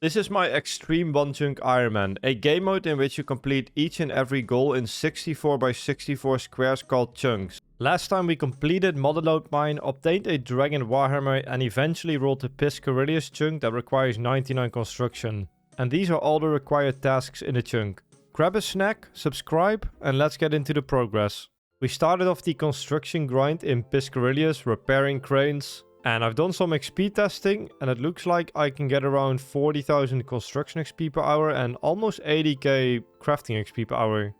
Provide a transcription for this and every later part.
This is my Xtreme Onechunk Ironman, a game mode in which you complete each and every goal in 64 by 64 squares called chunks. Last time we completed Motherlode Mine, obtained a Dragon Warhammer and eventually rolled the Piscarilius chunk that requires 99 construction. And these are all the required tasks in the chunk. Grab a snack, subscribe, and let's get into the progress. We started off the construction grind in Piscarilius, repairing cranes. And I've done some XP testing, and it looks like I can get around 40,000 construction XP per hour and almost 80k crafting XP per hour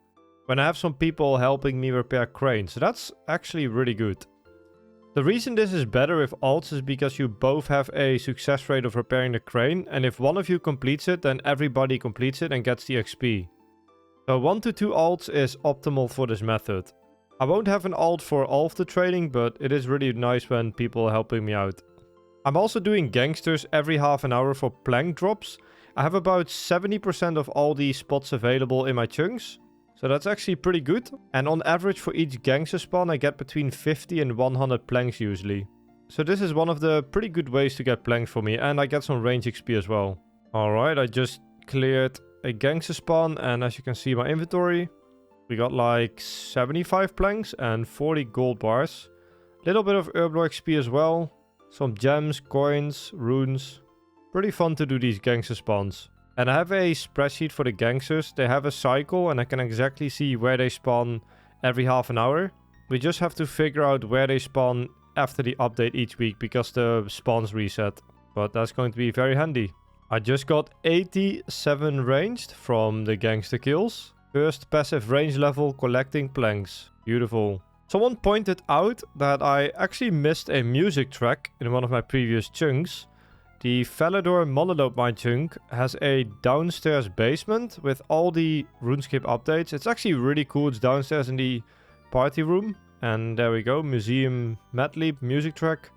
when I have some people helping me repair cranes. So that's actually really good. The reason this is better with alts is because you both have a success rate of repairing the crane, and if one of you completes it, then everybody completes it and gets the XP. So 1 to 2 alts is optimal for this method. I won't have an alt for all of the trading, but it is really nice when people are helping me out. I'm also doing gangsters every half an hour for plank drops. I have about 70% of all the spots available in my chunks, so that's actually pretty good. And on average for each gangster spawn I get between 50 and 100 planks usually. So this is one of the pretty good ways to get planks for me, and I get some range XP as well. Alright, I just cleared a gangster spawn, and as you can see my inventory, we got like 75 planks and 40 gold bars. Little bit of herblore XP as well. Some gems, coins, runes. Pretty fun to do these gangster spawns. And I have a spreadsheet for the gangsters. They have a cycle and I can exactly see where they spawn every half an hour. We just have to figure out where they spawn after the update each week because the spawns reset. But that's going to be very handy. I just got 87 ranged from the gangster kills. First passive range level, collecting planks. Beautiful. Someone pointed out that I actually missed a music track in one of my previous chunks. The Falador Motherlode Mine chunk has a downstairs basement with all the RuneScape updates. It's actually really cool. It's downstairs in the party room. And there we go. Museum Madleap music track.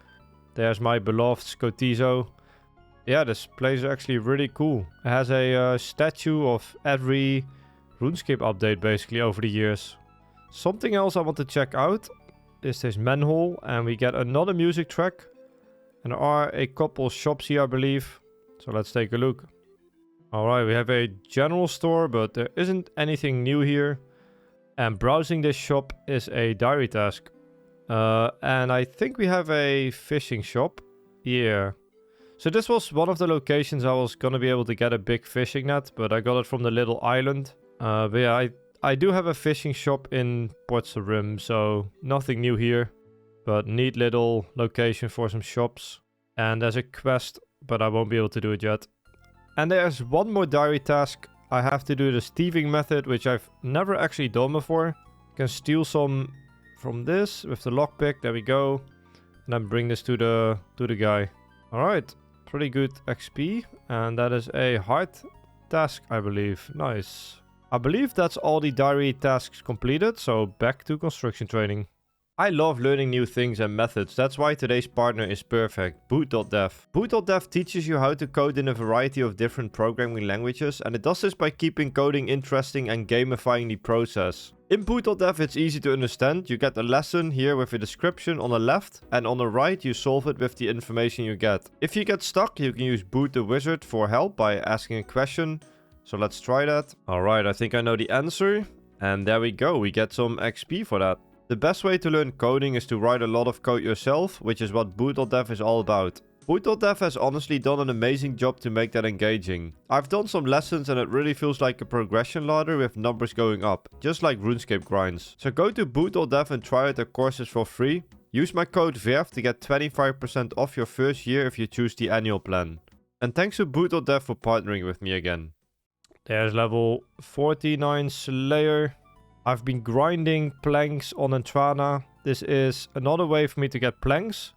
There's my beloved Scotizo. Yeah, this place is actually really cool. It has a statue of every RuneScape update basically over the years. Something else I want to check out is this manhole, and we get another music track. And there are a couple shops here, I believe. So let's take a look. Alright, we have a general store, but there isn't anything new here. And browsing this shop is a diary task. And I think we have a fishing shop. Yeah. So this was one of the locations I was gonna be able to get a big fishing net, but I got it from the little island. But yeah, I do have a fishing shop in Port Sarim, so nothing new here. But neat little location for some shops. And there's a quest, but I won't be able to do it yet. And there's one more diary task. I have to do the thieving method, which I've never actually done before. Can steal some from this with the lockpick. There we go. And then bring this to the guy. Alright, pretty good XP. And that is a hard task, I believe. Nice. I believe that's all the diary tasks completed, so back to construction training. I love learning new things and methods, that's why today's partner is perfect, Boot.dev. Boot.dev teaches you how to code in a variety of different programming languages, and it does this by keeping coding interesting and gamifying the process. In Boot.dev it's easy to understand. You get a lesson here with a description on the left, and on the right you solve it with the information you get. If you get stuck, you can use Boot the Wizard for help by asking a question. So let's try that. Alright, I think I know the answer. And there we go, we get some XP for that. The best way to learn coding is to write a lot of code yourself, which is what Boot.dev is all about. Boot.dev has honestly done an amazing job to make that engaging. I've done some lessons and it really feels like a progression ladder with numbers going up, just like RuneScape grinds. So go to Boot.dev and try out their courses for free. Use my code Verf to get 25% off your first year if you choose the annual plan. And thanks to Boot.dev for partnering with me again. There's level 49 Slayer. I've been grinding planks on Entrana. This is another way for me to get planks.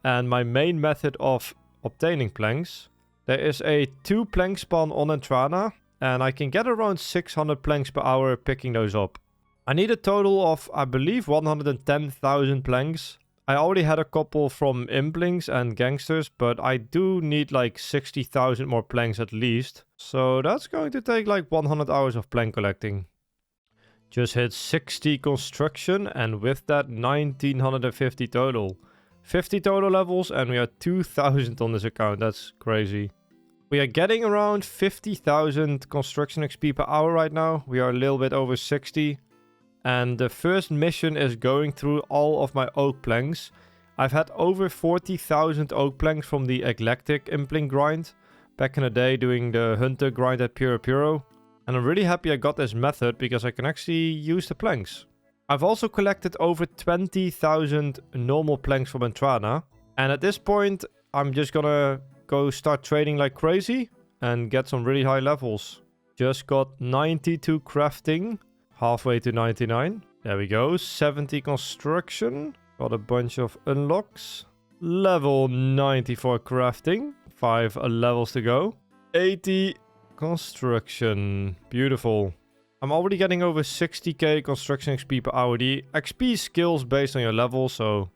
And my main method of obtaining planks. There is a 2 plank spawn on Entrana. And I can get around 600 planks per hour picking those up. I need a total of, I believe, 110,000 planks. I already had a couple from Implings and Gangsters, but I do need like 60,000 more planks at least. So that's going to take like 100 hours of plank collecting. Just hit 60 construction and with that 1950 total. 50 total levels and we are 2000 on this account. That's crazy. We are getting around 50,000 construction XP per hour right now. We are a little bit over 60. And the first mission is going through all of my oak planks. I've had over 40,000 oak planks from the eclectic impling grind. Back in the day doing the hunter grind at Puro. And I'm really happy I got this method because I can actually use the planks. I've also collected over 20,000 normal planks from Entrana. And at this point, I'm just gonna go start trading like crazy and get some really high levels. Just got 92 crafting, halfway to 99. There we go, 70 construction. Got a bunch of unlocks. Level 94 crafting, 5 levels to go. 80 construction, beautiful. I'm already getting over 60k construction XP per hour. The XP scales based on your level, so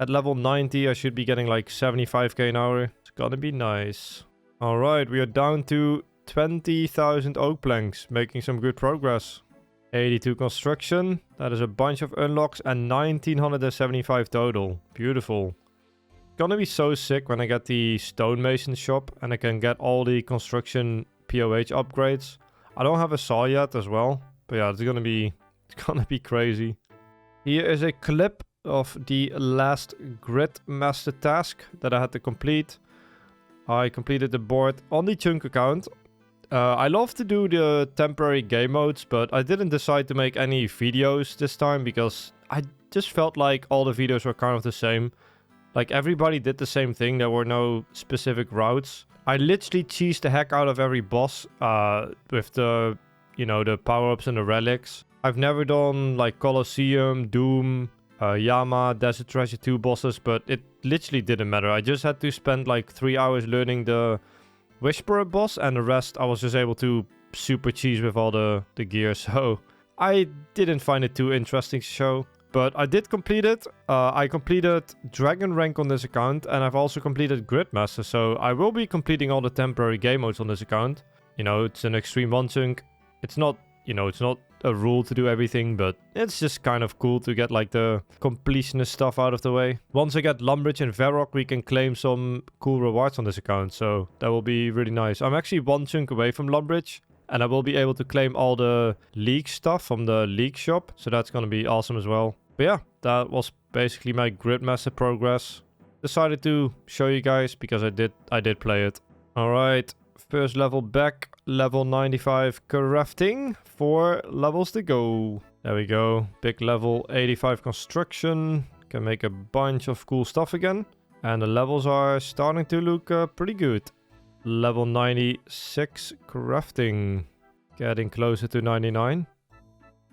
at level 90 I should be getting like 75k an hour. It's gonna be nice. Alright, we are down to 20,000 oak planks, making some good progress. 82 construction, that is a bunch of unlocks and 1975 total. Beautiful. Gonna be so sick when I get the stonemason shop and I can get all the construction POH upgrades. I don't have a saw yet as well, but yeah, it's gonna be crazy. Here is a clip of the last grid master task that I had to complete. I completed the board on the Chunk account. I love to do the temporary game modes, but I didn't decide to make any videos this time because I just felt like all the videos were kind of the same. Like everybody did the same thing, there were no specific routes. I literally cheesed the heck out of every boss with the, you know, the power-ups and the relics. I've never done like Colosseum, Doom, Yama, Desert Treasure 2 bosses, but it literally didn't matter. I just had to spend like 3 hours learning the Whisperer boss, and the rest I was just able to super cheese with all the gear, so I didn't find it too interesting to show. But I did complete it. I completed Dragon Rank on this account, and I've also completed Gridmaster, so I will be completing all the temporary game modes on this account. You know, it's an Xtreme Onechunk. It's not, you know, it's not a rule to do everything, but it's just kind of cool to get like the completionist stuff out of the way. Once I get Lumbridge and Varrock, we can claim some cool rewards on this account, so that will be really nice. I'm actually one chunk away from Lumbridge, and I will be able to claim all the League stuff from the League shop, so that's gonna be awesome as well. But yeah, that was basically my Gridmaster progress. Decided to show you guys because I did play it. Alright, first level back, level 95 crafting, 4 levels to go. There we go, big level 85 construction. Can make a bunch of cool stuff again. And the levels are starting to look pretty good. Level 96 crafting, getting closer to 99.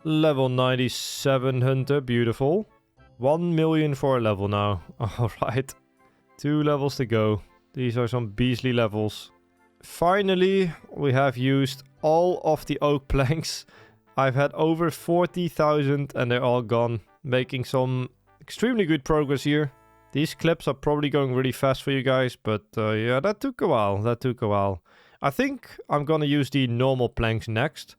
Level 97 hunter, beautiful. 1 million for a level now. Alright, 2 levels to go. These are some beastly levels. Finally, we have used all of the oak planks. I've had over 40,000 and they're all gone. Making some extremely good progress here. These clips are probably going really fast for you guys, but yeah, that took a while. I think I'm gonna use the normal planks next.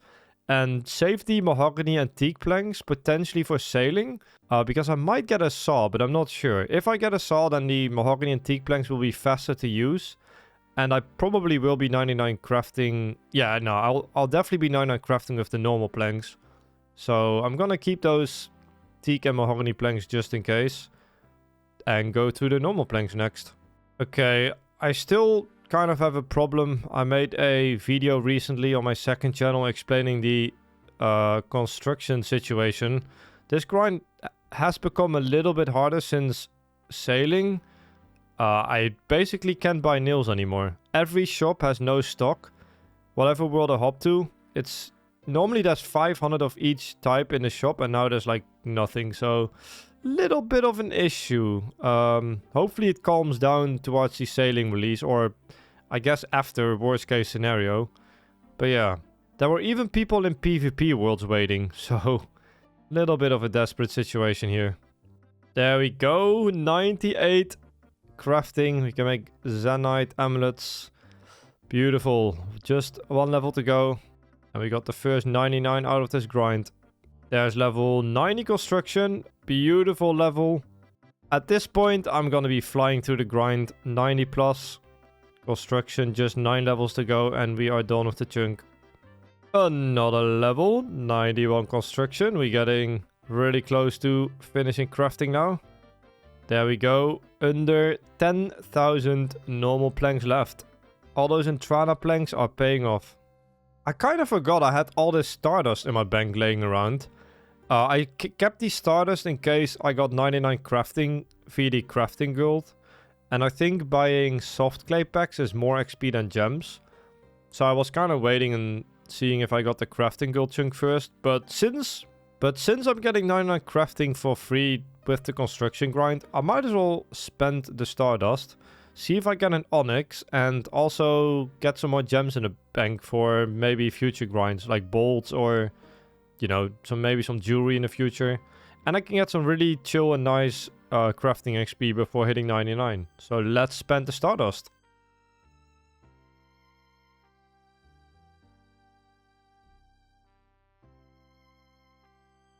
And save the mahogany and teak planks, potentially for sailing. Because I might get a saw, but I'm not sure. If I get a saw, then the mahogany and teak planks will be faster to use. And I probably will be 99 crafting. Yeah, no, I'll definitely be 99 crafting with the normal planks. So I'm gonna keep those teak and mahogany planks just in case. And go to the normal planks next. Okay, I still kind of have a problem. I made a video recently on my second channel explaining the construction situation. This grind has become a little bit harder since sailing. I basically can't buy nails anymore. Every shop has no stock. Whatever world I hop to, it's normally there's 500 of each type in the shop, and now there's like nothing. So little bit of an issue. Hopefully it calms down towards the sailing release, or I guess after worst case scenario. But yeah, there were even people in PvP worlds waiting, so little bit of a desperate situation here. There we go, 98 crafting. We can make Zenite amulets. Beautiful, just 1 level to go. And we got the first 99 out of this grind. There's level 90 construction, beautiful level. At this point, I'm gonna be flying through the grind, 90 plus. Construction, just 9 levels to go and we are done with the chunk. Another level, 91 construction. We're getting really close to finishing crafting now. There we go. Under 10,000 normal planks left. All those Entrana planks are paying off. I kind of forgot I had all this Stardust in my bank laying around. I kept the Stardust in case I got 99 crafting via the crafting guild. And I think buying soft clay packs is more XP than gems. So I was kind of waiting and seeing if I got the crafting guild chunk first. But since I'm getting 99 crafting for free with the construction grind, I might as well spend the Stardust. See if I get an Onyx and also get some more gems in the bank for maybe future grinds like bolts or, you know, maybe some jewelry in the future. And I can get some really chill and nice crafting XP before hitting 99. So let's spend the Stardust.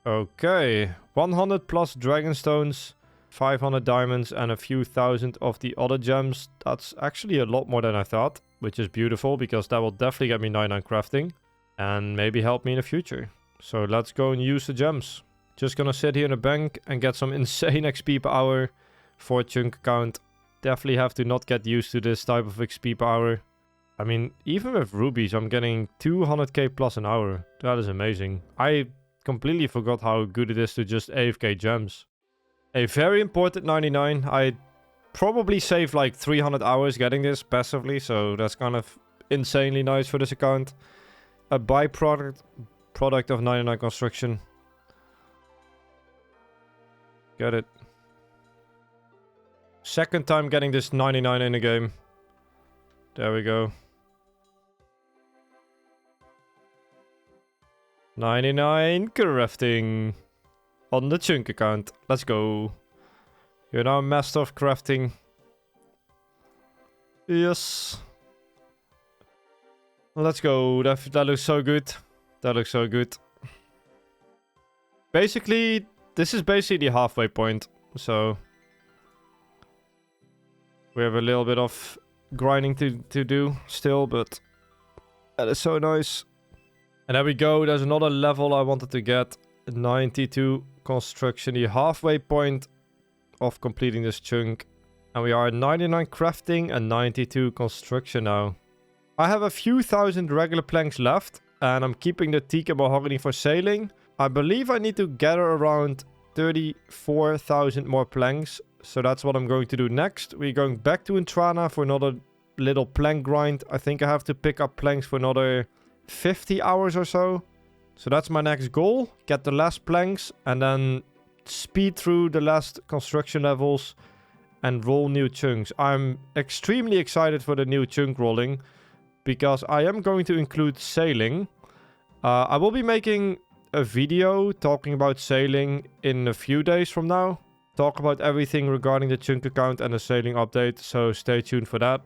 Okay, 100 plus dragon stones, 500 diamonds and a few thousand of the other gems. That's actually a lot more than I thought, which is beautiful because that will definitely get me 99 crafting and maybe help me in the future. So let's go and use the gems. Just gonna sit here in the bank and get some insane XP per hour for chunk account. Definitely have to not get used to this type of XP per hour. I mean, even with rubies, I'm getting 200k plus an hour. That is amazing. I completely forgot how good it is to just AFK gems. A very important 99. I probably saved like 300 hours getting this passively, so that's kind of insanely nice for this account. A byproduct of 99 construction. Get it. Second time getting this 99 in the game. There we go. 99 crafting on the chunk account. Let's go. You're now master of crafting. Yes. Let's go. That looks so good. That looks so good. Basically, this is basically the halfway point. So we have a little bit of grinding to do still, but that is so nice. And there we go. There's another level I wanted to get. 92 construction, the halfway point of completing this chunk. And we are at 99 crafting and 92 construction now. I have a few thousand regular planks left. And I'm keeping the teak and mahogany for sailing. I believe I need to gather around 34,000 more planks. So that's what I'm going to do next. We're going back to Entrana for another little plank grind. I think I have to pick up planks for another 50 hours or so. So that's my next goal. Get the last planks and then speed through the last construction levels and roll new chunks. I'm extremely excited for the new chunk rolling because I am going to include sailing. I will be making a video talking about sailing in a few days from now. Talk about everything regarding the chunk account and the sailing update, so stay tuned for that.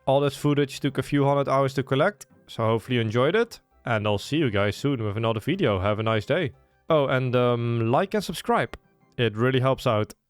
All this footage took a few hundred hours to collect, so hopefully you enjoyed it. And I'll see you guys soon with another video. Have a nice day. Oh, and like and subscribe. It really helps out.